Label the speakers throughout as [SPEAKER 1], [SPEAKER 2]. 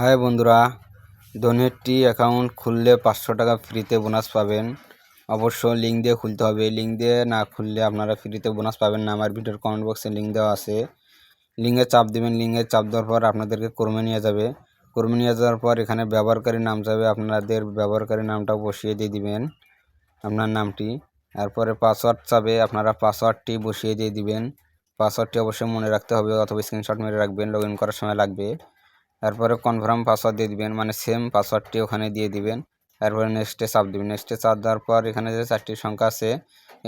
[SPEAKER 1] High বন্ধুরা, ডোনেটটি account খুললে 500 টাকা ফ্রিতে বোনাস পাবেন। অবশ্য লিঙ্ক দিয়ে খুলতে হবে। লিঙ্ক দিয়ে না খুললে আপনারা ফ্রিতে বোনাস পাবেন না। আমার ভিডিওর কমেন্ট বক্সে লিঙ্ক দেওয়া আছে, লিঙ্কে চাপ দেবেন। লিঙ্কে চাপ দেওয়ার পর আপনাদেরকে কর্মে নিয়ে যাবে। কর্মে নিয়ে যাওয়ার পর এখানে ব্যবহারকারী নাম যাবে, আপনাদের ব্যবহারকারী নামটাও বসিয়ে দিয়ে দিবেন, আপনার নামটি। তারপরে পাসওয়ার্ড চাবে, আপনারা পাসওয়ার্ডটি বসিয়ে দিয়ে দিবেন। পাসওয়ার্ডটি অবশ্যই মনে রাখতে হবে অথবা স্ক্রিনশট মেরে রাখবেন, লগ ইন করার সময় লাগবে। তারপরে কনফার্ম পাসওয়ার্ড দিয়ে দিবেন, মানে সেম পাসওয়ার্ডটি ওখানে দিয়ে দিবেন। তারপরে নেক্সটে চাপ দিবেন। নেক্সটে চাপ দেওয়ার পর এখানে যে 4টি সংখ্যা আছে,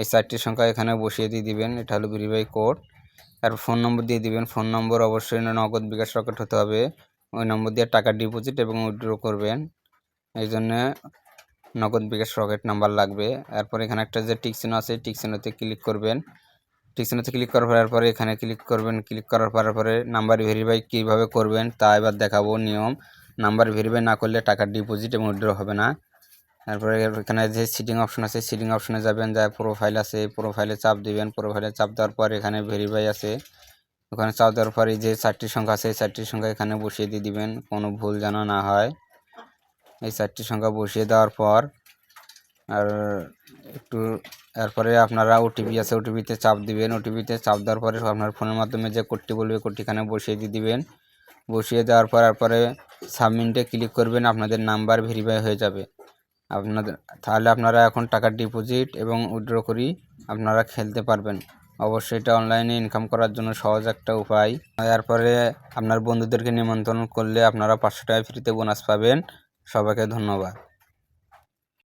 [SPEAKER 1] এই 4টি সংখ্যা এখানে বসিয়ে দিয়ে দিবেন। এটা হলো ভেরিফাই কোড। তারপর ফোন নম্বর দিয়ে দিবেন। ফোন নম্বর অবশ্যই নগদ বিকাশ রকেট হতে হবে। ওই নম্বর দিয়ে টাকা ডিপোজিট এবং উইথড্র করবেন, এই জন্য নগদ বিকাশ রকেট নাম্বার লাগবে। এরপর এখানে একটা যে টিক চিহ্ন আছে, টিক চিহ্নতে ক্লিক করবেন। টিক চিহ্নতে ক্লিক করার পরে এখানে ক্লিক করবেন। ক্লিক করার পরে নাম্বার ভেরিফাই কীভাবে করবেন তা এবার দেখাবো নিয়ম। নাম্বার ভেরিফাই না করলে টাকা ডিপোজিট এবং উইথড্র হবে না। তারপরে এখানে যে সিটিং অপশন আছে, সিটিং অপশনে যাবেন, যা প্রোফাইল আছে প্রোফাইলে চাপ দিবেন। প্রোফাইলে চাপ দেওয়ার পর এখানে ভেরিফাই আছে, ওখানে চাপ দেওয়ার পরে যে 4টি সংখ্যা আছে, এই 4টি সংখ্যা এখানে বসিয়ে দিয়ে দিবেন, কোনো ভুল যেন না হয়। এই 4টি সংখ্যা বসিয়ে দেওয়ার পর আর একটু এরপরে আপনারা ওটিপি আছে, ওটিপিতে চাপ দিবেন। ওটিপিতে চাপ দেওয়ার পরে আপনার ফোনের মাধ্যমে যে কোডটি বলবে কোডটিখানে বসিয়ে দিয়ে দিবেন। বসিয়ে দেওয়ার পর এরপরে সাবমিটে ক্লিক করবেন, আপনাদের নাম্বার ভেরিফাই হয়ে যাবে আপনাদের। তাহলে আপনারা এখন টাকা ডিপোজিট এবং উইথড্র করি আপনারা খেলতে পারবেন। অবশ্যই এটা অনলাইনে ইনকাম করার জন্য সহজ একটা উপায়। এরপরে আপনার বন্ধুদেরকে নিমন্ত্রণ করলে আপনারা 500 টাকা ফ্রিতে বোনাস পাবেন। সবাইকে ধন্যবাদ।